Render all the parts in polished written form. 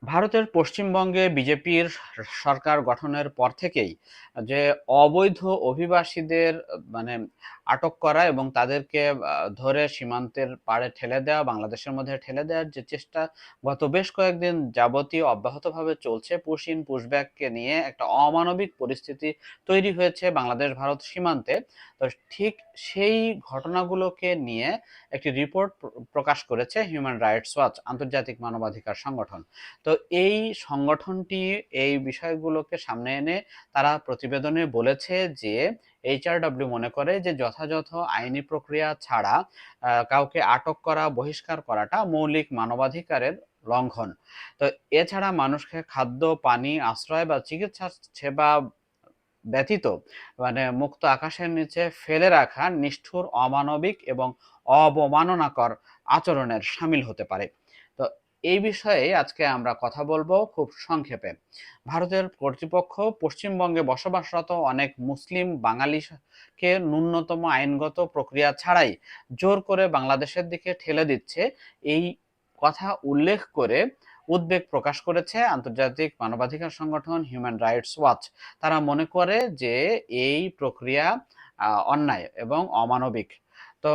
ভারতের পশ্চিমবঙ্গে বিজেপির সরকার গঠনের পর থেকেই যে অবৈধ অভিবাসীদের মানে আটক করা এবং তাদেরকে ধরে সীমান্তের পাড়ে ঠেলে দেওয়া, বাংলাদেশের মধ্যে ঠেলে দেওয়ার যে চেষ্টা গত বেশ কয়েকদিন যাবতীয় অব্যাহতভাবে চলছে। পুশব্যাককে নিয়ে একটা অমানবিক পরিস্থিতি তৈরি হয়েছে বাংলাদেশ ভারত সীমান্তে। তো ঠিক সেই ঘটনাগুলোকে নিয়ে একটি রিপোর্ট প্রকাশ করেছে হিউম্যান রাইটস ওয়াচ, আন্তর্জাতিক মানবাধিকার সংগঠন। তো এই সংগঠনটি এই বিষয়গুলোকে সামনে এনে তারা প্রতিবেদনে বলেছে যে এইচআরডব্লিউ মনে করে যে যথাযথ আইনি প্রক্রিয়া ছাড়া কাউকে আটক করা, বহিষ্কার করাটা মৌলিক মানবাধিকারের লঙ্ঘন। তো এছাড়া মানুষকে খাদ্য, পানি, আশ্রয় বা চিকিৎসা সেবা ব্যতীত মুক্ত আকাশের নিচে ফেলে রাখা নিষ্ঠুর, অমানবিক এবং অবমাননাকর আচরণের শামিল হতে পারে। তো এই বিষয়ে আজকে আমরা কথা বলবো খুব সংক্ষেপে। ভারতের কর্তৃপক্ষ পশ্চিমবঙ্গে বসবাসরত অনেক মুসলিম বাঙালিকে ন্যূনতম আইনগত প্রক্রিয়া ছাড়াই জোর করে বাংলাদেশের দিকে ঠেলে দিচ্ছে, এই কথা উল্লেখ করে উদ্বেগ প্রকাশ করেছে আন্তর্জাতিক মানবাধিকার সংগঠন হিউম্যান রাইটস ওয়াচ। তারা মনে করে যে এই প্রক্রিয়া অন্যায় এবং অমানবিক। তো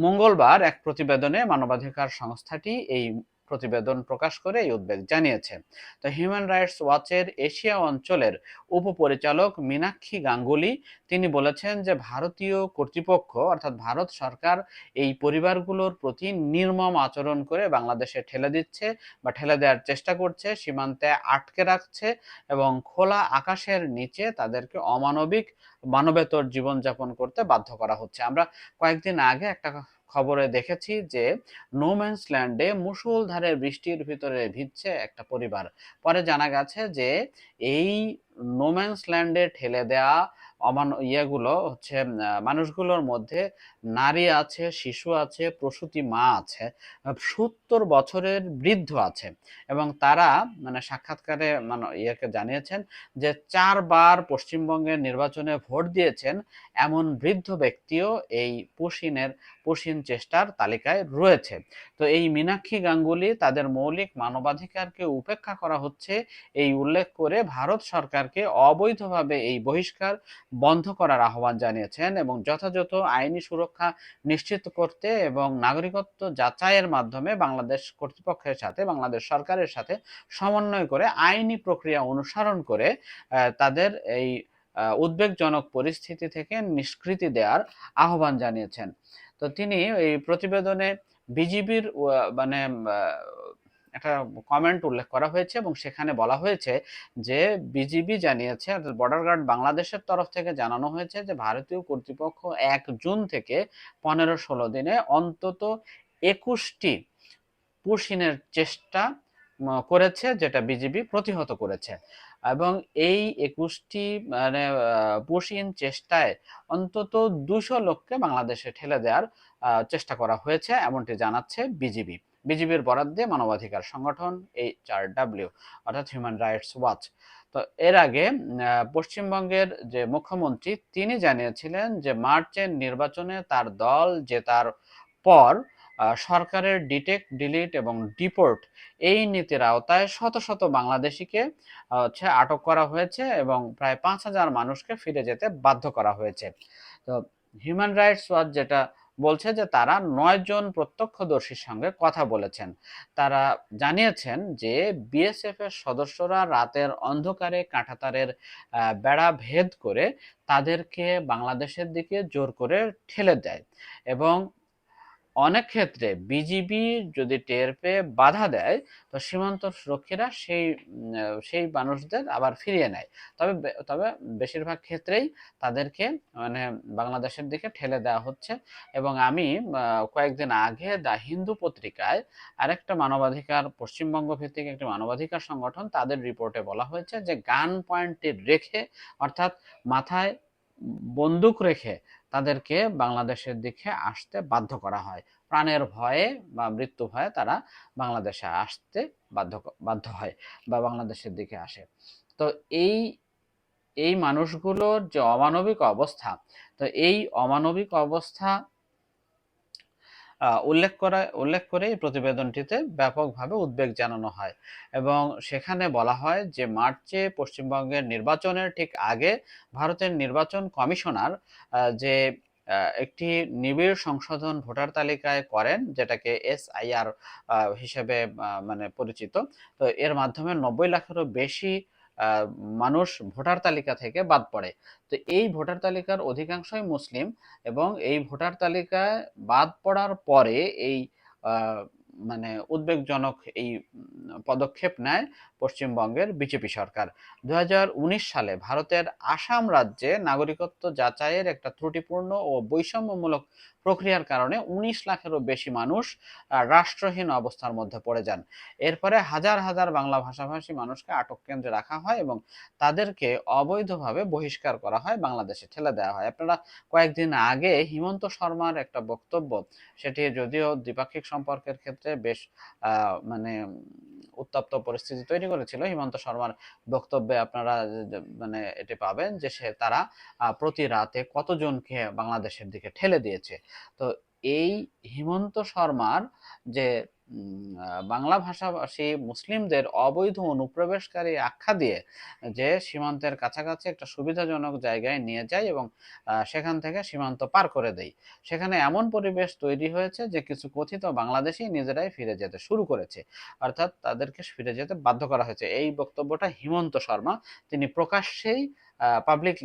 মঙ্গলবার এক প্রতিবেদনে মানবাধিকার সংস্থাটি এই প্রতিবেদন প্রকাশ করে এই উদ্বেগ জানিয়েছে। তো হিউম্যান রাইটস ওয়াচের এশিয়া অঞ্চলের উপপরিচালক মীনাক্ষী গাঙ্গুলি তিনি বলেছেন যে ভারতীয় কর্তৃপক্ষ অর্থাৎ ভারত সরকার এই পরিবারগুলোর প্রতি নির্মম আচরণ করে বাংলাদেশে ঠেলে দিচ্ছে বা ঠেলে দেওয়ার চেষ্টা করছে, সীমান্তে আটকে রাখছে এবং খোলা আকাশের নিচে তাদেরকে অমানবিক, মানবেতর জীবনযাপন করতে বাধ্য করা হচ্ছে। আমরা কয়েকদিন আগে একটা খবরে দেখেছি যে নোম্যান্স ল্যান্ডে মুষলধারে বৃষ্টির ভিতরে ভিজছে একটা পরিবার। পরে জানা গেছে যে এই নোম্যান্স ল্যান্ডে ঠেলে দেওয়া ইয়েগুলো হচ্ছে মানুষগুলোর মধ্যে নারী আছে, শিশু আছে, প্রসূতি মা আছে, 70 বছরের বৃদ্ধ আছে। এবং তারা সাক্ষাৎকারে ইয়েকে জানিয়েছেন যে 4 বার পশ্চিমবঙ্গের নির্বাচনে ভোট দিয়েছেন এমন বৃদ্ধ ব্যক্তিও এই পুশিন চেষ্টার তালিকায় রয়েছে। তো এই মীনাক্ষী গাঙ্গুলি তাদের মৌলিক মানবাধিকারকে উপেক্ষা করা হচ্ছে এই উল্লেখ করে ভারত সরকারকে অবৈধভাবে এই বহিষ্কার বন্ধ করার আহ্বান জানিয়েছেন এবং যথাযথ আইনি সুরক্ষা নিশ্চিত করতে এবং নাগরিকত্ব যাচাইয়ের মাধ্যমে বাংলাদেশ কর্তৃপক্ষের সাথে, বাংলাদেশ সরকারের সাথে সমন্বয় করে আইনি প্রক্রিয়া অনুসরণ করে তাদের এই উদ্বেগজনক পরিস্থিতি থেকে নিষ্কৃতি দেওয়ার আহ্বান জানিয়েছেন। তো তিনি এই প্রতিবেদনে বিজিবির একটা কমেন্ট উল্লেখ করা হয়েছে এবং সেখানে বলা হয়েছে যে বিজিবি জানিয়েছে, অর্থাৎ বর্ডার গার্ড বাংলাদেশের তরফ থেকে জানানো হয়েছে যে ভারতীয় কর্তৃপক্ষ 1 জুন থেকে 15-16 দিনে অন্তত 21টি পুশিনের চেষ্টা করেছে, যেটা বিজিবি প্রতিহত করেছে। এবং এই 21টি পুশিন চেষ্টায় অন্তত 200 লোককে বাংলাদেশে ঠেলে দেওয়ার চেষ্টা করা হয়েছে, এমনটি জানাচ্ছে বিজিবির বরাদ্দে মানবাধিকার সংগঠন এইচআরডব্লিউ অর্থাৎ হিউম্যান রাইটস ওয়াচ। তো এর আগে পশ্চিমবঙ্গের যে মুখ্যমন্ত্রী তিনি জানিয়েছিলেন যে মার্চের নির্বাচনে তার দল জেতার পর সরকারের ডিটেক্ট, ডিলিট এবং ডিপোর্ট এই নীতির আওতায় শত শত বাংলাদেশিকে আটক করা হয়েছে এবং প্রায় 5,000 মানুষকে ফিরে যেতে বাধ্য করা হয়েছে। তো হিউম্যান রাইটস ওয়াচ যেটা বলছে যে তারা 9 জন প্রত্যক্ষদর্শীর সঙ্গে কথা বলেছেন। তারা জানিয়েছেন যে বিএসএফ এর সদস্যরা রাতের অন্ধকারে কাঁটাতারের বেড়া ভেদ করে তাদেরকে বাংলাদেশের দিকে জোর করে ঠেলে দেয় এবং অনেক ক্ষেত্রে বিজিবি যদি টের পেয়ে বাধা দেয় তো সীমান্ত রক্ষীরা সেই মানুষদের আবার ফিরিয়ে নেয়। তবে বেশিরভাগ ক্ষেত্রেই তাদেরকে বাংলাদেশের দিকে ঠেলে দেওয়া হচ্ছে। এবং আমি কয়েকদিন আগে দ্য হিন্দু পত্রিকায় আরেকটা মানবাধিকার, পশ্চিমবঙ্গ ভিত্তিক একটি মানবাধিকার সংগঠন, তাদের রিপোর্টে বলা হয়েছে যে গান পয়েন্টেড রেখে অর্থাৎ মাথায় বন্দুক রেখে তাদেরকে বাংলাদেশের দিকে আসতে বাধ্য করা হয়। প্রাণের ভয়ে বা মৃত্যু ভয়ে তারা বাংলাদেশে আসতে বাধ্য হয় বা বাংলাদেশের দিকে আসে। তো এই এই মানুষগুলোর যে অমানবিক অবস্থা, তো এই অমানবিক অবস্থা উল্লেখ করে এই প্রতিবেদনটিতে ব্যাপকভাবে উদ্বেগ জানানো হয় এবং সেখানে বলা হয় যে মার্চে পশ্চিমবঙ্গের নির্বাচনের ঠিক আগে ভারতের নির্বাচন কমিশনার যে একটি নিবিড় সংশোধন ভোটার তালিকায় করেন, যেটাকে SIR হিসেবে মানে পরিচিত। তো এর মাধ্যমে 90 লাখেরও বেশি মানুষ ভোটার তালিকা থেকে বাদ পড়ে। তো এই ভোটার তালিকার অধিকাংশই মুসলিম এবং এই ভোটার তালিকায় বাদ পড়ার পরে এই আহ, মানে উদ্বেগজনক এই পদক্ষেপ নেয় পশ্চিমবঙ্গের বিজেপি সরকার। 2019 সালে ভারতের আসাম রাজ্যে নাগরিকত্ব যাচাইয়ের একটা ত্রুটিপূর্ণ ও বৈষম্যমূলক প্রক্রিয়ার কারণে 19 লাখেরও বেশি মানুষ রাষ্ট্রহীন অবস্থার মধ্যে পড়ে যান। এরপরে হাজার হাজার বাংলা ভাষাভাষী মানুষকে আটক কেন্দ্রে রাখা হয় এবং তাদেরকে অবৈধভাবে বহিষ্কার করা হয়, বাংলাদেশে ঠেলে দেওয়া হয়। আপনারা কয়েকদিন আগে হিমন্ত শর্মার একটা বক্তব্য, সেটি যদিও দ্বিপাক্ষিক সম্পর্কের ক্ষেত্রে বেশ মানে উত্তপ্ত পরিস্থিতি তৈরি করেছিল। হিমন্ত শর্মার বক্তব্যে আপনারা মানে এটি পাবেন যে তারা প্রতি রাতে কতজনকে বাংলাদেশের দিকে ঠেলে দিয়েছে। তো এই হিমন্ত শর্মার যে বাংলা ভাষাভাষী মুসলিমদের অবৈধ অনুপ্রবেশকারী আখ্যা দিয়ে যে সীমান্তের কাছাকাছি একটা সুবিধাজনক জায়গায় নিয়ে যায় এবং সেখান থেকে সীমান্ত পার করে দেয়, সেখানে এমন পরিবেশ তৈরি হয়েছে যে কিছু কথিত বাংলাদেশি নিজেরাই ফিরে যেতে শুরু করেছে, অর্থাৎ তাদেরকে ফিরে যেতে বাধ্য করা হয়েছে। এই বক্তব্যটা হিমন্ত শর্মা তিনি প্রকাশ্যেই পাবলিক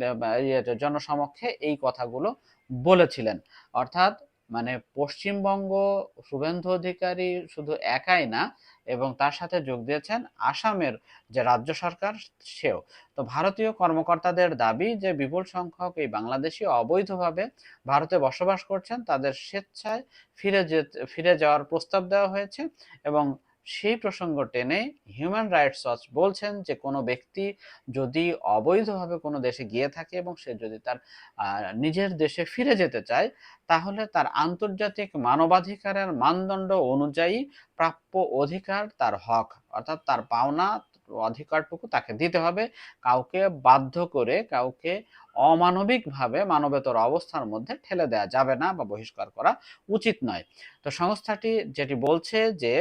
জনসমক্ষে এই কথাগুলো বলেছিলেন। অর্থাৎ মানে পশ্চিমবঙ্গ, শুভেন্দু অধিকারী শুধু একাই না, এবং তার সাথে যোগ দিয়েছেন আসামের যে রাজ্য সরকার সেও। তো ভারতীয় কর্মকর্তাদের দাবি যে বিপুল সংখ্যক এই বাংলাদেশি অবৈধভাবে ভারতে বসবাস করছেন, তাদের স্বেচ্ছায় ফিরে যাওয়ার প্রস্তাব দেওয়া হয়েছে এবং সেই প্রসঙ্গ টেনে হিউম্যান রাইটস ওয়াচ বলছেন যে কোনো ব্যক্তি যদি অবৈধভাবে কোনো দেশে গিয়ে থাকে এবং সে যদি তার নিজের দেশে ফিরে যেতে চায়, তাহলে তার আন্তর্জাতিক মানবাধিকারের মানদণ্ড অনুযায়ী প্রাপ্য অধিকার, তার হক অর্থাৎ তার পাওনা অধিকারটুকু তাকে দিতে হবে। কাউকে বাধ্য করে, কাউকে অমানবিকভাবে মানবেতর অবস্থার মধ্যে ঠেলে দেওয়া যাবে না বা বহিষ্কার করা উচিত নয়। তো সংস্থাটি যেটি বলছে যে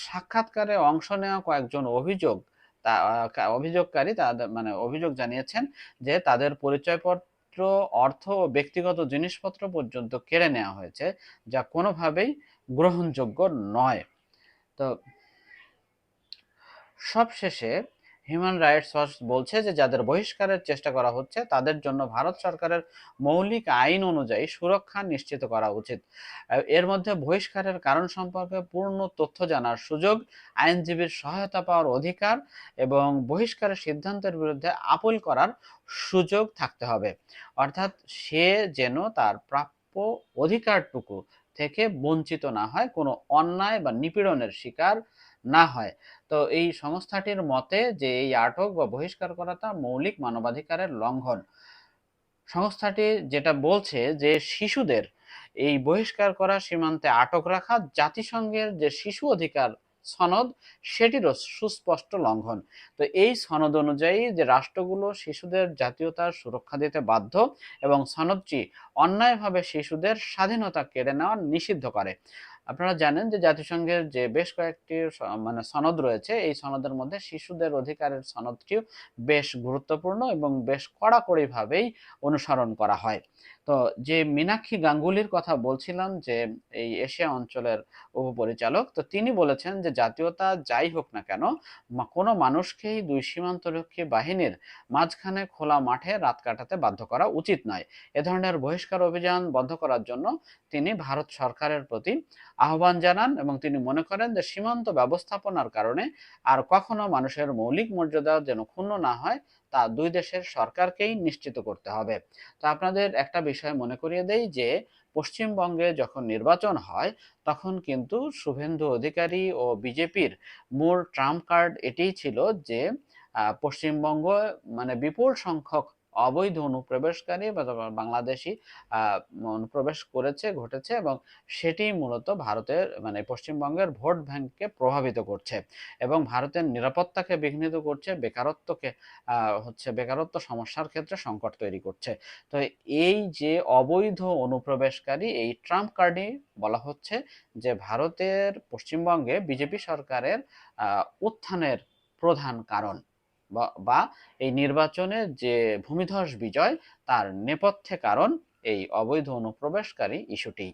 সাক্ষাৎকারে অংশ নেওয়া কয়েকজন অভিযোগকারী তাদের মানে অভিযোগ জানিয়েছেন যে তাদের পরিচয়পত্র, অর্থ ও ব্যক্তিগত জিনিসপত্র পর্যন্ত কেড়ে নেওয়া হয়েছে, যা কোনোভাবেই গ্রহণযোগ্য নয়। তো সবশেষে হিউম্যান রাইটস ওয়াচ বলছে যে যাদের বহিষ্কারের চেষ্টা করা হচ্ছে তাদের জন্য ভারত সরকারের মৌলিক আইন অনুযায়ী সুরক্ষা নিশ্চিত করা উচিত। এর মধ্যে বহিষ্কারের কারণ সম্পর্কে পূর্ণ তথ্য জানার সুযোগ, আইনজীবীর সহায়তা পাওয়ার অধিকার এবং বহিষ্কারের সিদ্ধান্তের বিরুদ্ধে আপিল করার সুযোগ থাকতে হবে। অর্থাৎ সে যেন তার প্রাপ্য অধিকারটুকু থেকে বঞ্চিত না হয়, কোনো অন্যায় বা নিপীড়নের শিকার না হয়। তো এই সংস্থাটির মতে যে এই আটক বা বহিষ্কার করাটা মৌলিক মানবাধিকারের লঙ্ঘন। সংস্থাটি যেটা বলছে যে শিশুদের এই বহিষ্কার করা, সীমান্তে আটক রাখা জাতিসংঘের যে শিশু অধিকার সনদ, সেটিরও সুস্পষ্ট লঙ্ঘন। তো এই সনদ অনুযায়ী যে রাষ্ট্রগুলো শিশুদের জাতীয়তার সুরক্ষা দিতে বাধ্য এবং সনদটি অন্যায়ভাবে শিশুদের স্বাধীনতা কেড়ে নেওয়া নিষিদ্ধ করে। আপনারা জানেন যে জাতিসংঘের যে বেশ কয়েকটি মানে সনদ রয়েছে, এই সনদের মধ্যে শিশুদের অধিকারের সনদটিও বেশ গুরুত্বপূর্ণ এবং বেশ কড়াকড়িভাবেই অনুসরণ করা হয়। তো যে মীনাক্ষী গাঙ্গুলির কথা বলছিলাম, যে এই এশিয়া অঞ্চলের উপপরিচালক, তো তিনি বলেছেন যে জাতীয়তা যাই হোক না কেন, কোনো মানুষকেই দুই সীমান্তরক্ষী বাহিনীর মাঝখানে খোলা মাঠে রাত কাটাতে বাধ্য করা উচিত নয়। এ ধরনের বহিষ্কার অভিযান বন্ধ করার জন্য তিনি ভারত সরকারের প্রতি আহ্বান জানান এবং তিনি মনে করেন যে সীমান্ত ব্যবস্থাপনার কারণে আর কখনো মানুষের মৌলিক মর্যাদা যেন ক্ষুণ্ণ না হয়, তা দুই দেশের সরকারকেই নিশ্চিত করতে হবে। তো আপনাদের একটা বিষয় মনে করিয়ে দেই যে পশ্চিমবঙ্গে যখন নির্বাচন হয় তখন কিন্তু শুভেন্দু অধিকারী ও বিজেপির মূল ট্রাম্প কার্ড এটিই ছিল যে পশ্চিমবঙ্গ মানে বিপুল সংখ্যক অবৈধ অনুপ্রবেশকারী বা বাংলাদেশি অনুপ্রবেশ ঘটেছে এবং সেটি মূলত ভারতের মানে পশ্চিমবঙ্গের ভোট ব্যাংককে প্রভাবিত করছে এবং ভারতের নিরাপত্তাকে বিঘ্নিত করছে, বেকারত্ব সমস্যার ক্ষেত্রে সংকট তৈরি করছে। তো এই যে অবৈধ অনুপ্রবেশকারী, এই ট্রাম্প কার্ডই বলা হচ্ছে যে ভারতের পশ্চিমবঙ্গে বিজেপি সরকারের উত্থানের প্রধান কারণ, বা এই নির্বাচনে যে ভূমিধস বিজয় তার নেপথ্যে কারণ এই অবৈধ অনুপ্রবেশকারী ইস্যুটি।